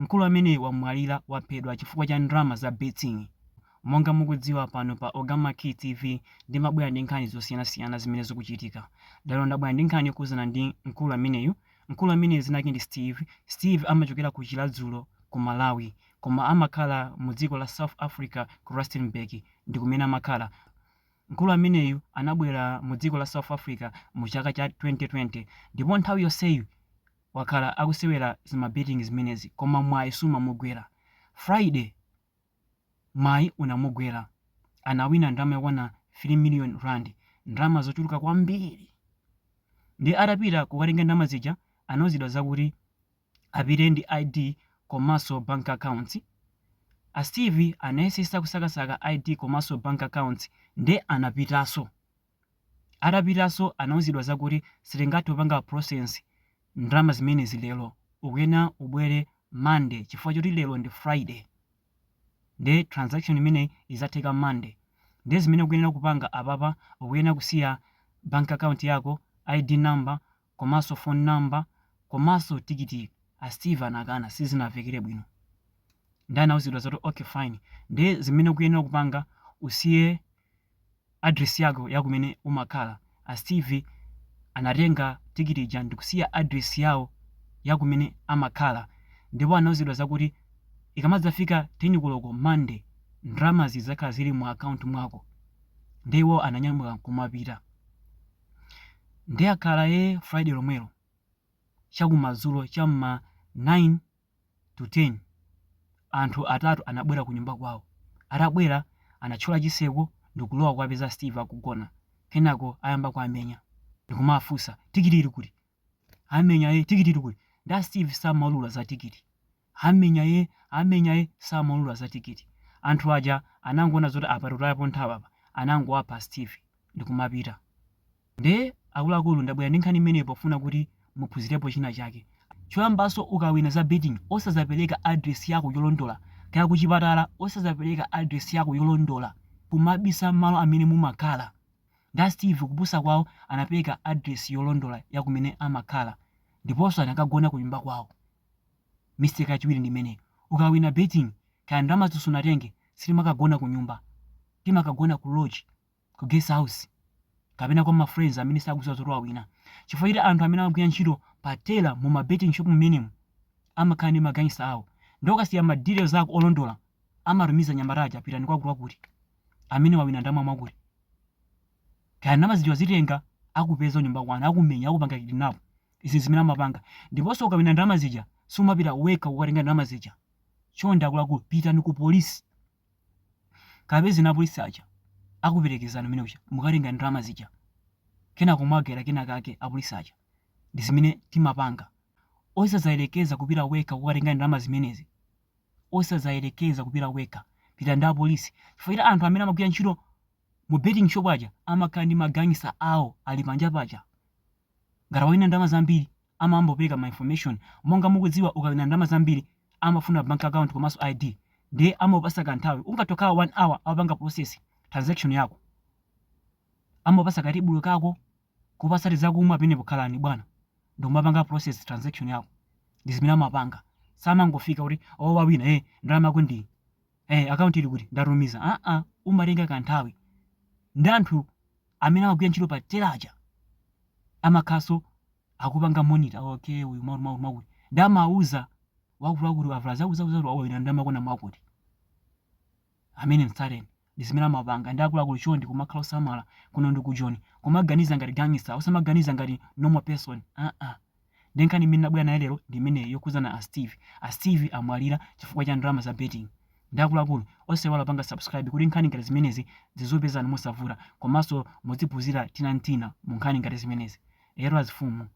mkulu amene wamwalira waphedwa chifukwa cha ndalama za betting. Monga mukudziwa pano pa Ogamaki TV ndimabwera ndi nkhani zosiyanasiyana zimene zikuchitika. Lero ndabwera ndi nkhani yokuzana ndi mkulu ameneyu. Mkulu amene zinake ndi Steve amachokera ku Chiladzulo ku Malawi, koma amakhala mu dziko la South Africa ku Rustenburg ndi kumene amakhala. Mkulu ameneyu anabwera mu dziko la South Africa mu chaka cha 2020 ndipo nthawi yonseyi wakhala akusewera zimabetting zimenezi, koma mwayi sumamugwera. Friday mwayi unamugwera, anawina ndalama yokwana 3 million rand, ndalama zochuluka kwambiri. Ndi atapita kukatenga ndalama zija anawuzidwa zakuti apite ndi ID komanso bank accounts. A Steve anayesesa kusakasaka ID komanso bank accounts nde anapitanso. Atapitanso anawuzidwa zakuti sitingathe kupanga process ndalama zimenezi lero, ukuyena ubwere Monday chifukwa choti lero ndi Friday. Nde transaction imene izatheka Monday. Nde zimene ukuyenera kupanga apapa ukuyena kusiya bank account yako, ID number, komanso phone number, komanso tikiti. A Steve anakana sizinavekere bwino. Nde anawuzidwa zoti okay fine. Nde zimene ukuyenera kupanga usiye address yako yakumene umakhala. A Steve anatenga tikiti ija ndikusiya address yawo yakumene amakhala. Ndipo anawuzidwa zakuti ikamadzafika 10 koloko Monday ndalama zizakhala zili mu account mwako. Ndewo ananyamuka kumapita. Nde akhala Friday lomwelo chakumadzulo chamma 9 to 10 anthu atatu anabwera ku nyumba kwawo. Atabwera anathyola chiseko ndikulowa kuwapeza Steve akugona. Kenako ayamba kuamenya ndikumafunsa tikiti ili kuti. Amenya tikiti ili kuti. Nda Steve samalula za tikiti. Amenya samalula za tikiti. Anthu aja anangoona zoti apatulapo nthawi apa anangowapha Steve ndikumapita. Nde akuluakulu ndabwera ndi nkhani imeneyo pofuna kuti muphunzirepo china chake. Choyambanso ukawina za betting osazapereka address yako yolondola. Kaya kuchipatala osazapereka address yako yolondola kumabisa malo amene mumakhala. Nda Steve kupusa kwawo anapereka address yolondola yakumene amakhala, ndiponso anakagona ku nyumba kwawo. Mistake yachiwiri ndi imeneyo. Ukawina betting kaya ndalama sunatenge sitimakagona ku nyumba, timakagona ku lodge, ku guest house, kapena kwa ma friends amene sakudziwa zoti wawina. Chifukwa anthu amene amagwira ntchito patela mu ma betting shop mmenemu amakhala ndi magangster awo. Ndio ukasiya ma details ako olondola amatumiza nyamataja apitani kwakuti kuti amene wawina ndalama mwakuti. Kaya ndalama zija zitenga akupeza nyumba kwanu, akumenya, akupanga kidnap. Izi zimene amapanga. Ndiponso ukawina ndalama zija sumapita weka kukatenga ndalama zija. Chonde akuluakulu pitani ku polisi. Kapezi na polisi aja akuperekezana mene uja mukatenga ndalama zija. Kenako mwagera kenakake apolisi aja. Ndi zimene timapanga. Osazayerekeza kupita weka kukatenga ndalama zimenezi. Osazayerekeza kupita weka, pita ndi apolisi. Chifukwa anthu amene amagwira ntchito mu betting shop aja amakhala ndi magangster awo ali panja paja. Ngati wawina ndalama zambiri amambopereka ma information. Monga mukudziwa ukawina ndalama zambiri amafuna bank account komanso ID. Nde amapasa kanthawi ungatoka 1 hour apanga process transaction yako. Amapasa katibulo kako kupasa tizakumwa pene pokhalani bwana. Ndio mapanga process transaction yako. Ndi zimene amapanga. Samangofika kuti wawina ndalama yako ndi account ili kuti ndatumiza. Umatenga kanthawi. Ndi anthu amene amagwira ntchito pa telaja amakhaso akupanga monitor. Okay, uyu mawu ndamauza wakuluakulu avulaza uza wawina ndalama kona mwakuti amene msareni. Ndi zimene amapanga. Ndi akuluakulu chondi kumakhala osamala kuno ndi kujoni kumaganiza ngati gangster osamaganiza ngati normal person. Ndi nkhani imene ndabwera nayo lero ndi imeneyo yokuzana a Steve amwalira chifukwa cha ndalama za betting. Ndi akuluakulu osewala panga subscribe kuti nkhani ngati zimenezi zizopezani mosavula komanso muziphunzira tina mu nkhani ngati zimenezi. Ero azifumu.